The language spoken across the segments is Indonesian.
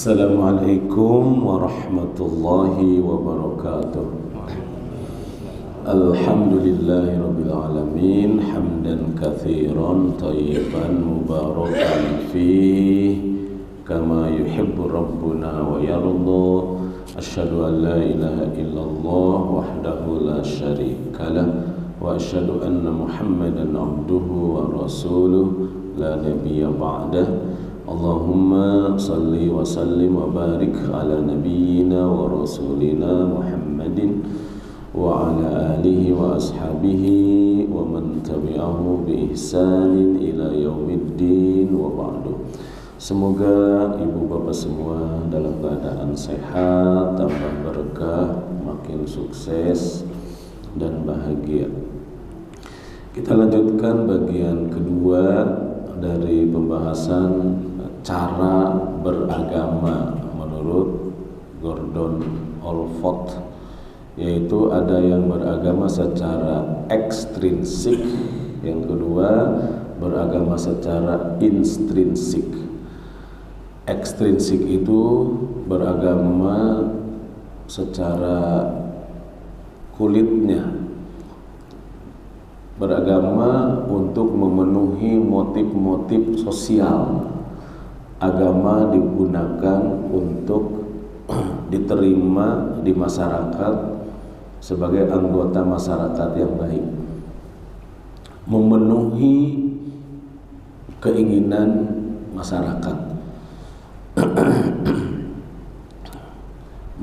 Assalamualaikum warahmatullahi wabarakatuh. Alhamdulillahirabbil alamin hamdan katsiran thayyiban mubarakan fihi kama yuhibbu rabbuna wa yarda. Asyhadu an la ilaha illallah wahdahu la syarikalah wa asyhadu anna Muhammadan abduhu wa rasuluh la nabiyya ba'dah. Allahumma salli wa sallim wa barik ala nabiyyina wa rasulina Muhammadin wa ala alihi wa ashabihi wa man tabi'ahu bi ihsanin ila yaumiddin wa ba'du. Semoga ibu bapak semua dalam keadaan sehat, tambah berkah, makin sukses dan bahagia. Kita lanjutkan bagian kedua dari pembahasan cara beragama menurut Gordon Allport, yaitu ada yang beragama secara ekstrinsik, yang kedua beragama secara intrinsik. Ekstrinsik itu beragama secara kulitnya, beragama untuk memenuhi motif-motif sosial. Agama digunakan untuk diterima di masyarakat sebagai anggota masyarakat yang baik, memenuhi keinginan masyarakat.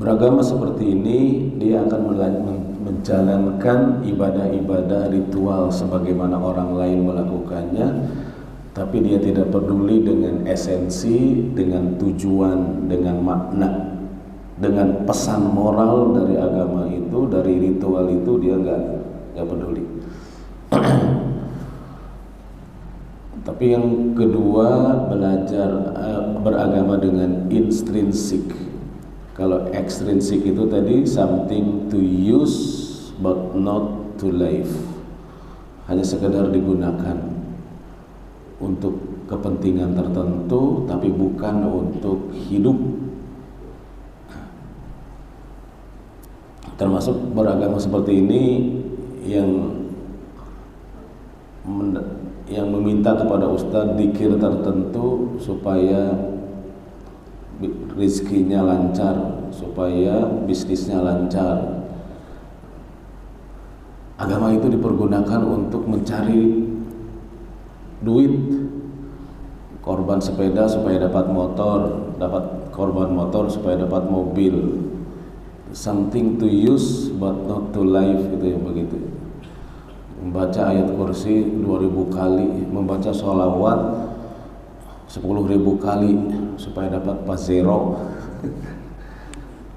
Beragama seperti ini, dia akan menjalankan ibadah-ibadah ritual sebagaimana orang lain melakukannya, tapi dia tidak peduli dengan esensi, dengan tujuan, dengan makna, dengan pesan moral dari agama itu, dari ritual itu, dia nggak peduli. Tapi yang kedua, belajar beragama dengan intrinsik. Kalau ekstrinsik itu tadi something to use but not to live, hanya sekedar digunakan untuk kepentingan tertentu tapi bukan untuk hidup. Termasuk beragama seperti ini yang meminta kepada ustadz zikir tertentu supaya rizkinya lancar, supaya bisnisnya lancar. Agama itu dipergunakan untuk mencari duit, korban sepeda supaya dapat motor, dapat korban motor supaya dapat mobil. Something to use but not to live, itu yang begitu. Membaca ayat kursi 2000 kali, membaca sholawat 10.000 kali supaya dapat pas zero.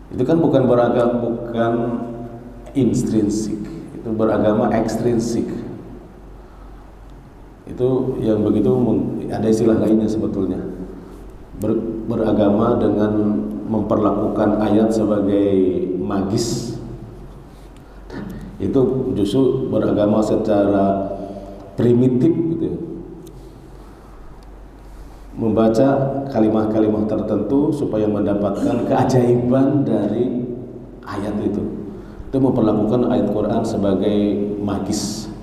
Itu kan bukan beragama, bukan intrinsik, itu beragama ekstrinsik. Itu yang begitu, ada istilah lainnya sebetulnya. Beragama dengan memperlakukan ayat sebagai magis, itu justru beragama secara primitif gitu. Membaca kalimat-kalimat tertentu supaya mendapatkan keajaiban dari ayat itu. Itu memperlakukan ayat Quran sebagai magis.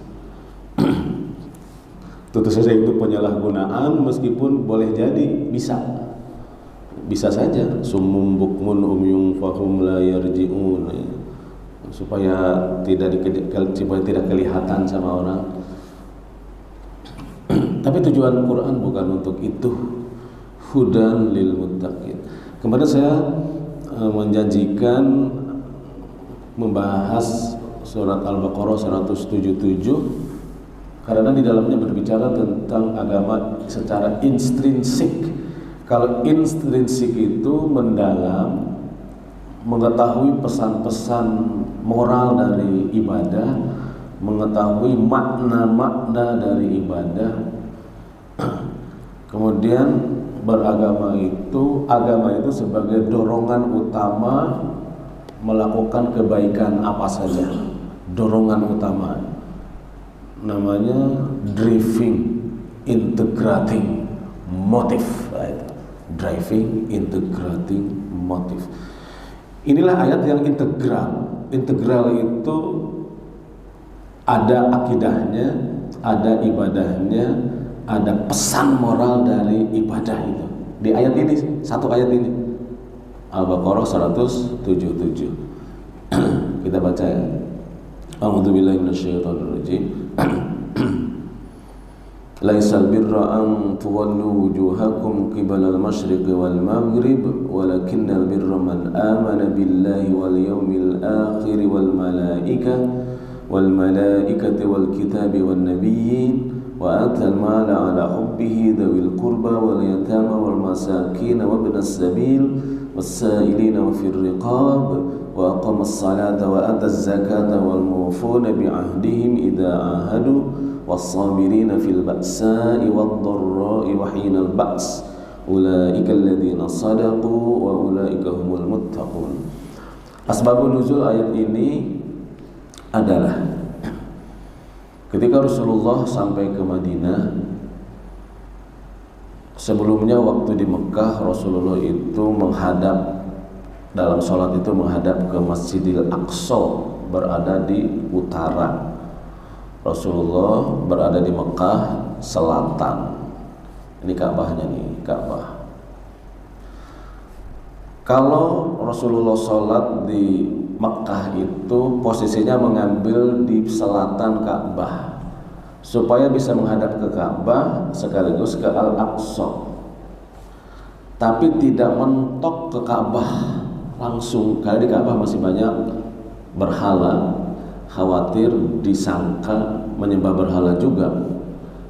Tentu saja itu penyalahgunaan, meskipun boleh jadi bisa saja summum bukmun umyum fahum la yarji'un, supaya tidak kelihatan sama orang. Tapi tujuan Quran bukan untuk itu. Hudan lil muttaqin. Kemarin saya menjanjikan membahas surat Al-Baqarah 177, karena di dalamnya berbicara tentang agama secara intrinsik. Kalau intrinsik itu mendalam, mengetahui pesan-pesan moral dari ibadah, mengetahui makna-makna dari ibadah. Kemudian agama itu sebagai dorongan utama melakukan kebaikan apa saja. Dorongan utama namanya driving integrating motive. driving integrating motive. Inilah ayat yang integral. Integral itu ada akidahnya, ada ibadahnya, ada pesan moral dari ibadah itu. Di ayat ini, satu ayat ini, Al-Baqarah 177. Kita baca ya. A'udzubillahi minasyaitonir rajim. Laisal birra an tuwallu wujuhakum qibalal masyriqi wal maghrib walakinnal birra man amana billahi wal yawmil akhir wal malaikati wal kitabi wan nabiyyin wa atal mala ala hubbihi dhawil qurba wal yatama wal masakin wa ibnas sabil was-sa'ilina wa fir riqab wa aqamas salata wa ataz zakata wal mufuna bi ahdihim idza ahadu was-sabirina fil ba'sa'i wad-dharra'i wa hinal ba's ulaika alladziina shadaqu wa ulaika humul muttaqun. Asbabun nuzul ayat ini adalah ketika Rasulullah sampai ke Madinah. Sebelumnya waktu di Mekah, Rasulullah itu menghadap dalam sholat itu menghadap ke Masjidil Aqsa, berada di utara. Rasulullah berada di Mekah selatan. Ini Ka'bahnya nih, Ka'bah. Kalau Rasulullah sholat di Mekah itu posisinya mengambil di selatan Ka'bah supaya bisa menghadap ke Ka'bah sekaligus ke Al-Aqsa. Tapi tidak mentok ke Ka'bah langsung, karena di Ka'bah masih banyak berhala, khawatir disangka menyembah berhala juga.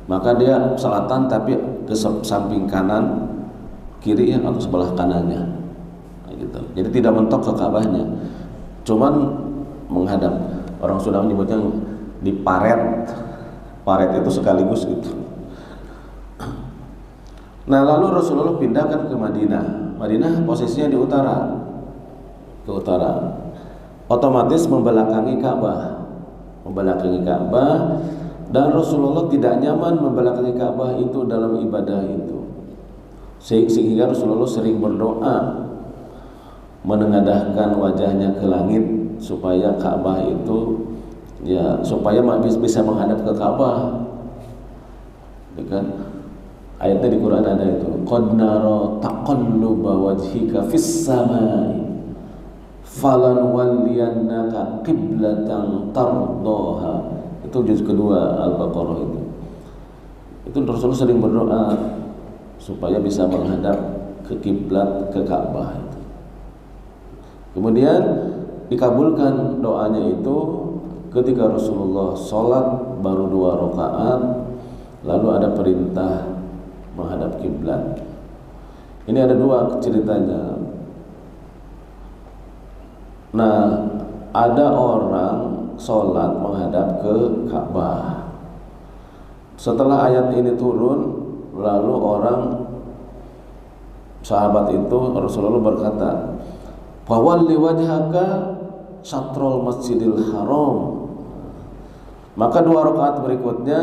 Maka dia selatan tapi ke samping kanan, kiri atau sebelah kanannya gitu. Jadi tidak mentok ke Ka'bahnya, cuman menghadap. Orang sudah menyebutnya di paret. Paret itu sekaligus gitu. Nah, lalu Rasulullah pindahkan ke Madinah. Madinah posisinya di utara, ke utara. Otomatis membelakangi Ka'bah, dan Rasulullah tidak nyaman membelakangi Ka'bah itu dalam ibadah itu, sehingga Rasulullah sering berdoa menengadahkan wajahnya ke langit supaya Ka'bah itu supaya bisa menghadap ke Ka'bah. Ya kan? Ayatnya di Quran ada itu, qad nara taqalluba wajhika fis samai falan walliyannaka qiblatan tardaha. Itu juz kedua Al-Baqarah itu. Itu Rasulullah sering berdoa supaya bisa menghadap ke kiblat, ke Ka'bah itu. Kemudian dikabulkan doanya itu ketika Rasulullah sholat baru 2 rakaat, lalu ada perintah menghadap kiblat. Ini ada 2 ceritanya. Nah, ada orang sholat menghadap ke Ka'bah. Setelah ayat ini turun, lalu sahabat itu Rasulullah berkata, "Fawalli wajhaka syatrul masjidil haram." Maka 2 rakaat berikutnya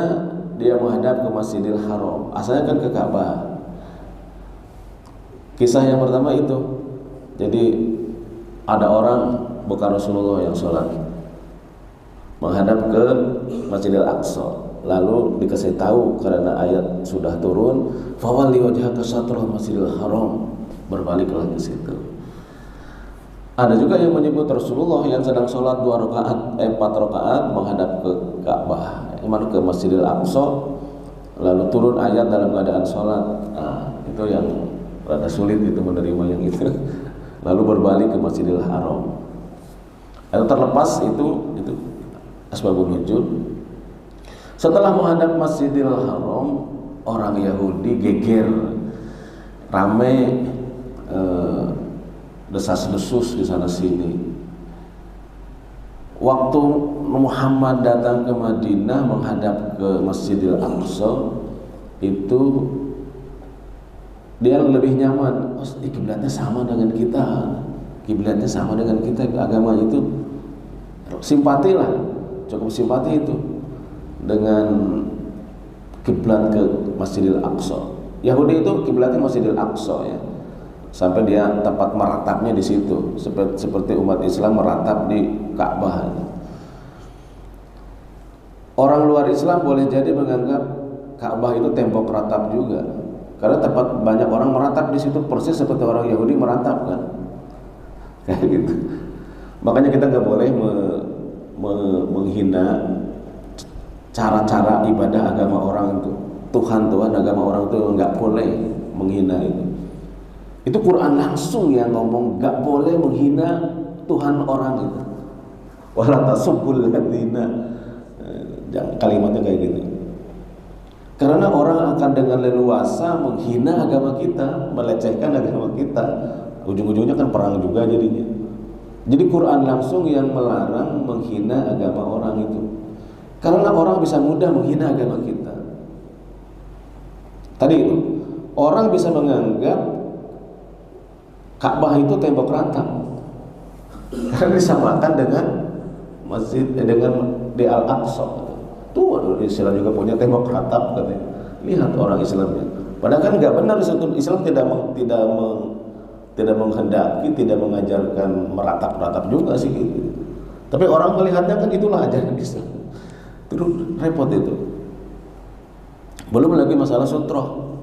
dia menghadap ke Masjidil Haram. Asalnya kan ke Ka'bah. Kisah yang pertama itu. Jadi ada orang bukan Rasulullah yang sholat menghadap ke Masjidil Aqsa. Lalu dikasih tahu karena ayat sudah turun, "Fawalli wajhaka syatrul masjidil haram." Berbaliklah ke situ. Ada juga yang menyebut Rasulullah yang sedang sholat 4 rakaat menghadap ke Ka'bah, ke Masjidil Aqsa, lalu turun ayat dalam keadaan sholat. Nah, itu yang rada sulit itu menerima yang itu. Lalu berbalik ke Masjidil Haram. Itu terlepas itu asbabun nuzul. Setelah menghadap Masjidil Haram, orang Yahudi geger, rame, desas-desus di sana sini. Waktu Muhammad datang ke Madinah menghadap ke Masjidil Aqsa, itu dia lebih nyaman. Kiblatnya sama dengan kita, agama itu simpati lah, cukup simpati itu dengan kiblat ke Masjidil Aqsa. Yahudi itu kiblatnya Masjidil Aqsa ya, sampai dia tempat meratapnya di situ, seperti umat Islam meratap di Ka'bah. Orang luar Islam boleh jadi menganggap Ka'bah itu tembok ratap juga, karena tempat banyak orang meratap di situ persis seperti orang Yahudi meratap kan, kayak gitu. Makanya kita nggak boleh menghina cara-cara ibadah agama orang itu. Tuhan agama orang itu nggak boleh menghina itu. Itu Quran langsung yang ngomong nggak boleh menghina Tuhan orang itu. Wala tasubbul ladzina, kalimatnya kayak gitu. Karena orang akan dengan leluasa menghina agama kita, melecehkan agama kita. Ujung-ujungnya kan perang juga jadinya. Jadi Quran langsung yang melarang menghina agama orang itu. Karena orang bisa mudah menghina agama kita. Tadi itu, orang bisa menganggap Ka'bah itu tembok ratap karena disamakan dengan masjid dengan di Al-Aqsa. Tuh Islam juga punya tembok ratap katanya. Lihat orang Islamnya. Padahal kan nggak benar, Islam tidak menghendaki, tidak mengajarkan meratap-ratap juga sih gitu. Tapi orang melihatnya kan itulah ajaran Islam. Terus repot itu. Belum lagi masalah sutroh.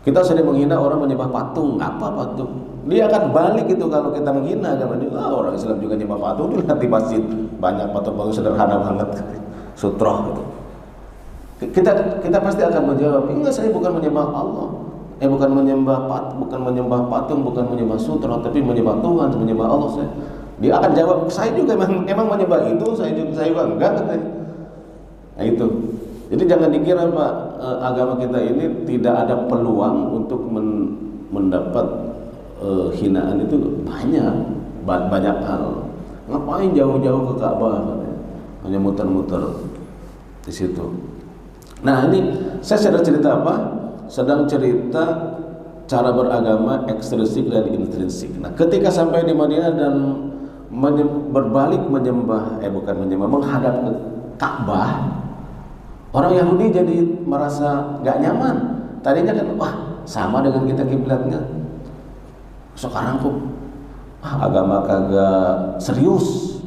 Kita sering menghina orang menyembah patung. Apa patung? Dia akan balik itu kalau kita menghina agama dia. Orang Islam juga menyembah patung. Dia lihat di masjid banyak patung-patung sederhana banget. Sutroh gitu. Kita pasti akan menjawab, enggak, saya bukan menyembah Allah. Bukan menyembah patung, bukan menyembah sutroh, tapi menyembah Tuhan, menyembah Allah. Dia akan jawab, saya juga emang menyembah itu, saya juga enggak katanya. Nah itu. Jadi jangan dikira Pak, agama kita ini tidak ada peluang untuk mendapat hinaan. Itu banyak hal. Ngapain jauh-jauh ke Ka'bah? Hanya muter-muter di situ. Nah ini saya sedang cerita apa? Sedang cerita cara beragama ekstrinsik dan intrinsik. Nah ketika sampai di Madinah dan berbalik menghadap ke Ka'bah, orang Yahudi jadi merasa gak nyaman. Tadinya kan, wah sama dengan kita kiblatnya. Sekarang kok agama kagak serius.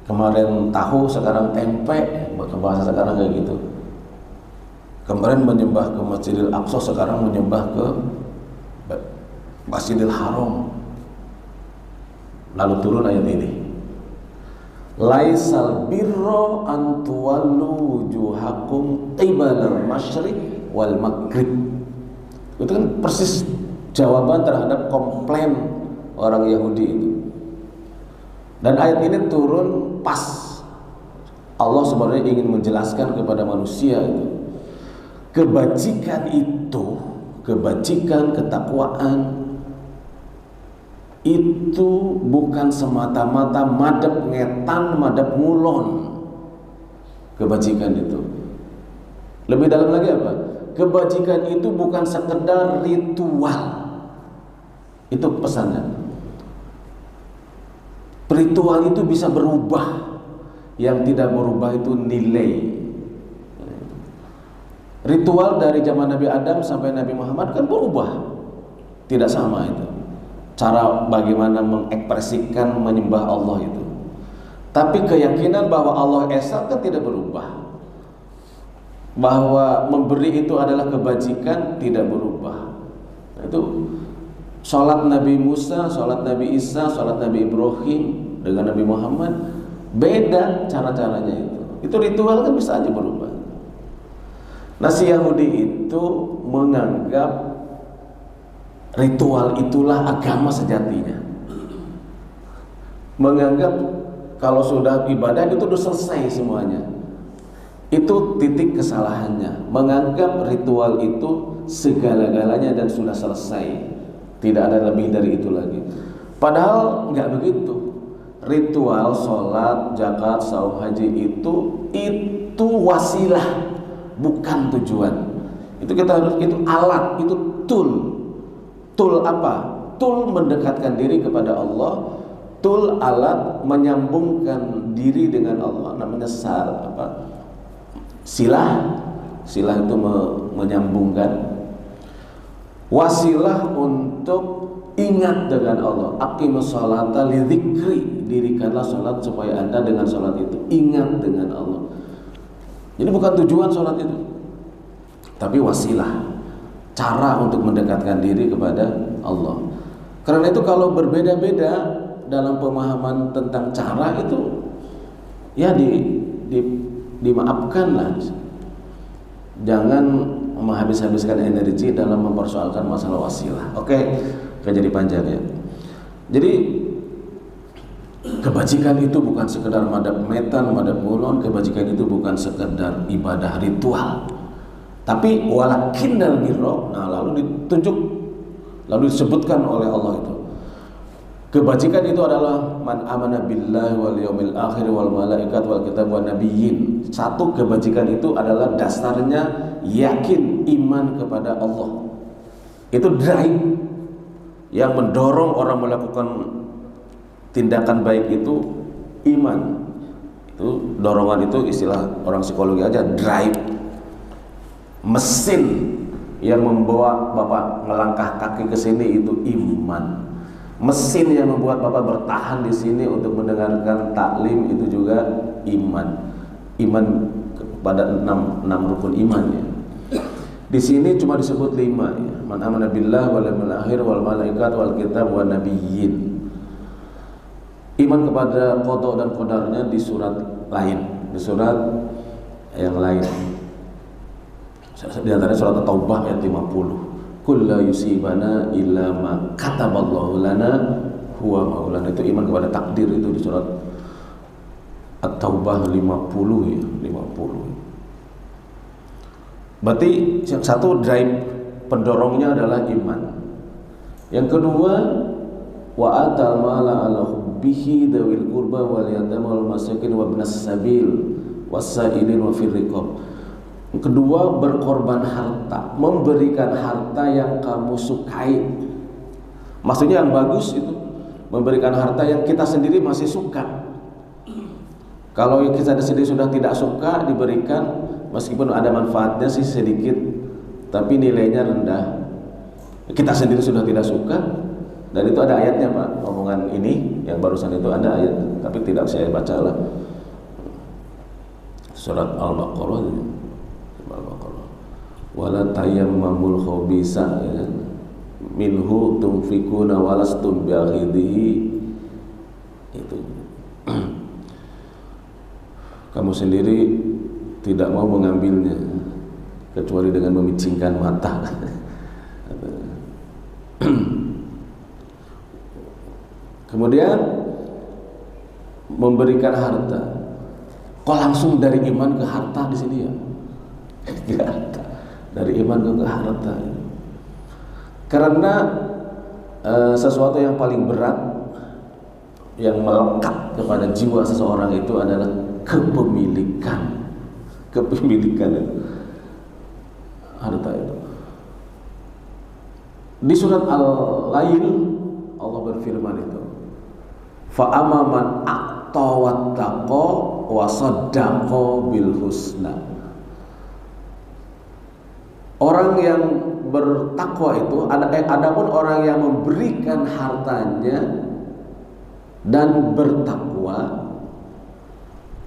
Kemarin tahu, sekarang tempe, bahasa sekarang kayak gitu. Kemarin menyembah ke Masjidil Aqsa, sekarang menyembah ke Masjidil Haram. Lalu turun ayat ini. Laisal birra an tuwallu wujuhakum qibalal masyriq wal maghrib. Itu kan persis jawaban terhadap komplain orang Yahudi itu. Dan ayat ini turun pas Allah sebenarnya ingin menjelaskan kepada manusia itu kebajikan, ketakwaan itu bukan semata-mata madep ngetan, madep ngulon. Kebajikan itu lebih dalam lagi apa? Kebajikan itu bukan sekedar ritual. Itu pesannya. Ritual itu bisa berubah. Yang tidak berubah itu nilai. Ritual dari zaman Nabi Adam sampai Nabi Muhammad kan berubah. Tidak sama itu. Cara bagaimana mengekspresikan menyembah Allah itu. Tapi keyakinan bahwa Allah Esa kan tidak berubah. Bahwa memberi itu adalah kebajikan tidak berubah. Nah, itu sholat Nabi Musa, sholat Nabi Isa, sholat Nabi Ibrahim dengan Nabi Muhammad beda cara-caranya itu. Itu ritual kan bisa aja berubah. Nah si Yahudi itu menganggap ritual itulah agama sejatinya. Menganggap kalau sudah ibadah itu sudah selesai semuanya. Itu titik kesalahannya. Menganggap ritual itu segala-galanya dan sudah selesai. Tidak ada lebih dari itu lagi. Padahal nggak begitu. Ritual sholat, zakat, saum, haji itu wasilah, bukan tujuan. Itu kita harus, itu alat, itu tool. Tool apa? Tool mendekatkan diri kepada Allah. Tool alat menyambungkan diri dengan Allah. Namanya silah. Silah itu menyambungkan. wasilah untuk ingat dengan Allah. Aqimus sholata li dzikri, dirikanlah sholat supaya Anda dengan sholat itu ingat dengan Allah. Jadi bukan tujuan sholat itu, tapi wasilah, cara untuk mendekatkan diri kepada Allah. Karena itu kalau berbeda-beda dalam pemahaman tentang cara itu, ya dimaafkanlah. Jangan menghabis-habiskan energi dalam mempersoalkan masalah wasilah. Oke, jadi panjang ya. Jadi kebajikan itu bukan sekedar madhab metan, madhab ulun. Kebajikan itu bukan sekedar ibadah ritual, tapi walakinnal birra. Nah, lalu disebutkan oleh Allah itu, kebajikan itu adalah man amana billahi wal yaumil akhir wal malaikat wal kitab wan nabiyyin. Satu, kebajikan itu adalah dasarnya yakin iman kepada Allah. Itu drive yang mendorong orang melakukan tindakan baik itu iman. Itu dorongan, itu istilah orang psikologi aja, drive. Mesin yang membawa Bapak melangkah kaki ke sini itu iman. Mesin yang membuat Bapak bertahan di sini untuk mendengarkan taklim itu juga iman. Iman kepada enam rukun iman ya. Di sini cuma disebut 5 ya. Man amana billah wal yaumil akhir wal malaikat wal kitab wan nabiyyin. Iman kepada qada dan qadarnya di surat lain, di surat yang lain. Di antaranya surat At-Taubah ayat 50. Qul la yusibana illa ma kataballahu lana huwa maulana. Itu iman kepada takdir, itu di surat At-Taubah 50 ya, 50. Berarti satu drive pendorongnya adalah iman. Yang kedua, wa atal mala ala hubbihi dawil qurba wal yatama wal masakin wa ibnas sabil wasailin wa fir riqab. Yang kedua, berkorban harta, memberikan harta yang kamu sukai. Maksudnya yang bagus itu memberikan harta yang kita sendiri masih suka. Kalau kita sendiri sudah tidak suka diberikan, meskipun ada manfaatnya sih sedikit, tapi nilainya rendah. Kita sendiri sudah tidak suka, dan itu ada ayatnya Pak. Omongan ini yang barusan itu ada ayat, tapi tidak saya baca lah. Surat Al-Baqarah. Wala tayammamul khabisa ya. Minhu tunfikuna walastum biakhidhihi. Itu kamu sendiri tidak mau mengambilnya kecuali dengan memicingkan mata. Kemudian memberikan harta. Kok langsung dari iman ke harta di sini ya? Dari iman ke harta. Karena sesuatu yang paling berat yang melekat kepada jiwa seseorang itu adalah kepemilikan harta itu. Di surat Al-Lail Allah berfirman itu, fa amaman aqta wattaqa wa saddaqa bil husna. Orang yang bertakwa itu adapun orang yang memberikan hartanya dan bertakwa,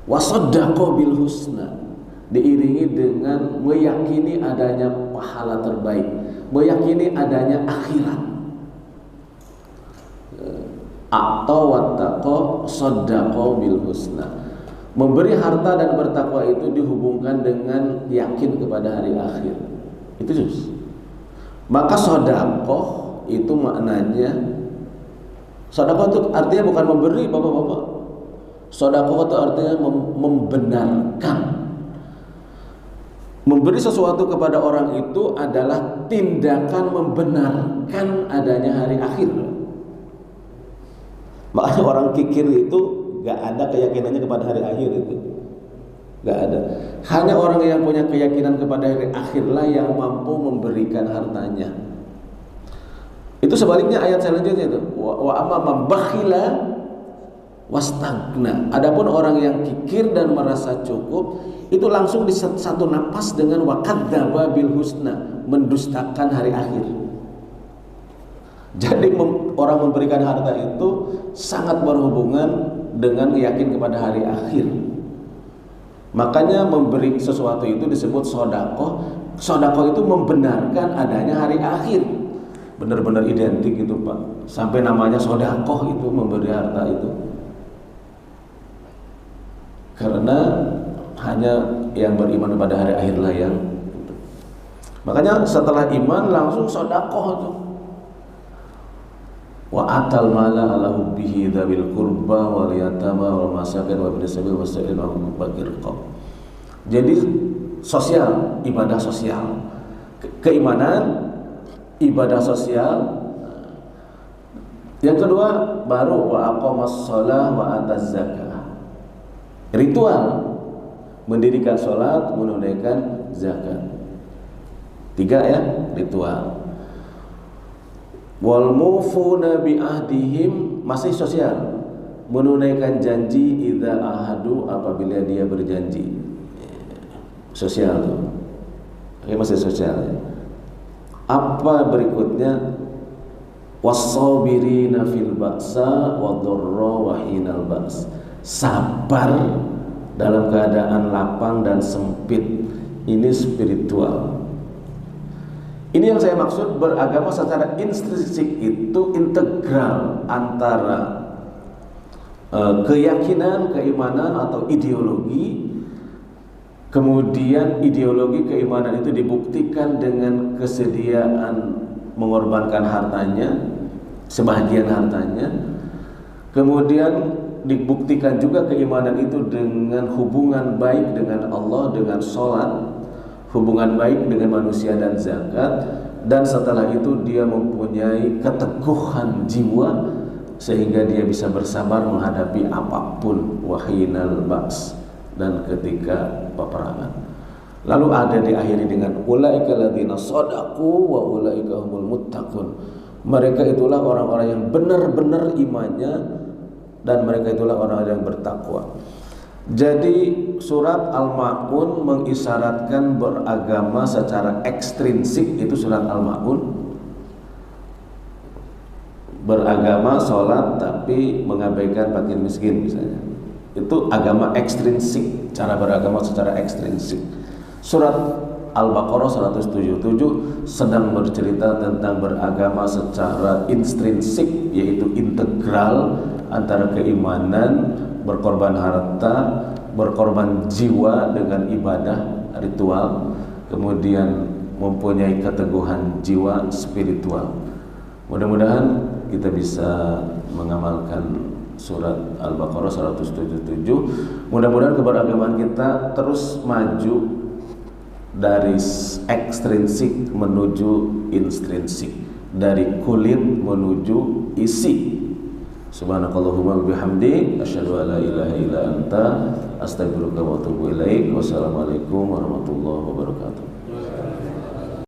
wasaddaqa bil husna, diiringi dengan meyakini adanya pahala terbaik, meyakini adanya akhirat. Atau wattaqa saddaqa bil husna. Memberi harta dan bertakwa itu dihubungkan dengan yakin kepada hari akhir. Itu terus. Maka sedekah itu maknanya, sedekah itu artinya bukan memberi Bapak-bapak. Sedekah itu artinya membenarkan. Memberi sesuatu kepada orang itu adalah tindakan membenarkan adanya hari akhir. Makanya orang kikir itu gak ada keyakinannya kepada hari akhir itu. Gak ada. Hanya orang yang punya keyakinan kepada hari akhirlah yang mampu memberikan hartanya. Itu sebaliknya ayat selanjutnya itu, wa amma man bakhila wastagna. Adapun orang yang kikir dan merasa cukup, itu langsung di satu napas dengan wa kadzdzaba bil husna, mendustakan hari akhir. Jadi orang memberikan harta itu sangat berhubungan dengan yakin kepada hari akhir. Makanya memberi sesuatu itu disebut sodakoh. Sodakoh itu membenarkan adanya hari akhir. Benar-benar identik itu Pak. Sampai namanya sodakoh itu memberi harta itu. Karena hanya yang beriman pada hari akhir lah yang. Makanya setelah iman langsung sodakoh itu. Wa atal mala ala hubbihi dzawil qurba wal yatama wal masakin wa ibnis sabil wasa'il wa bakir qab. Jadi sosial, ibadah sosial, keimanan, ibadah sosial. Yang kedua baru wa aqamas shalah wa ataz zakah. Ritual, mendirikan salat, menunaikan zakat. 3 ya, ritual. Wal mufuna bi ahdihim, masih sosial, menunaikan janji idza ahadu, apabila dia berjanji. Sosial tuh. Oke, masih sosial ya. Apa berikutnya? Was-sabirina fil ba'sa wad-dharra wa hinal ba's. Sabar dalam keadaan lapang dan sempit. Ini spiritual. Ini yang saya maksud beragama secara intrinsik itu integral antara keyakinan, keimanan atau ideologi. Kemudian ideologi keimanan itu dibuktikan dengan kesediaan mengorbankan hartanya, sebahagian hartanya. Kemudian dibuktikan juga keimanan itu dengan hubungan baik dengan Allah, dengan sholat, hubungan baik dengan manusia dan zakat. Dan setelah itu dia mempunyai keteguhan jiwa sehingga dia bisa bersabar menghadapi apapun, wahinal ba's, dan ketika peperangan. Lalu ada diakhiri dengan ulaika ladzina shadaqu wa ulaika humul muttaqun. Mereka itulah orang-orang yang benar-benar imannya dan mereka itulah orang-orang yang bertakwa. Jadi surat Al-Ma'un mengisyaratkan beragama secara ekstrinsik, itu surat Al-Ma'un. Beragama, sholat, tapi mengabaikan fakir miskin misalnya. Itu agama ekstrinsik, cara beragama secara ekstrinsik. Surat Al-Baqarah 177 sedang bercerita tentang beragama secara intrinsik, yaitu integral antara keimanan, berkorban harta, berkorban jiwa dengan ibadah ritual, kemudian mempunyai keteguhan jiwa spiritual. Mudah-mudahan kita bisa mengamalkan surat Al-Baqarah 177. Mudah-mudahan keberagaman kita terus maju dari ekstrinsik menuju intrinsik, dari kulit menuju isi. Subhanakallahumma bihamdi asyhadu an la ilaha illa anta astaghfiruka wa atubu ilaik. Wassalamualaikum warahmatullahi wabarakatuh.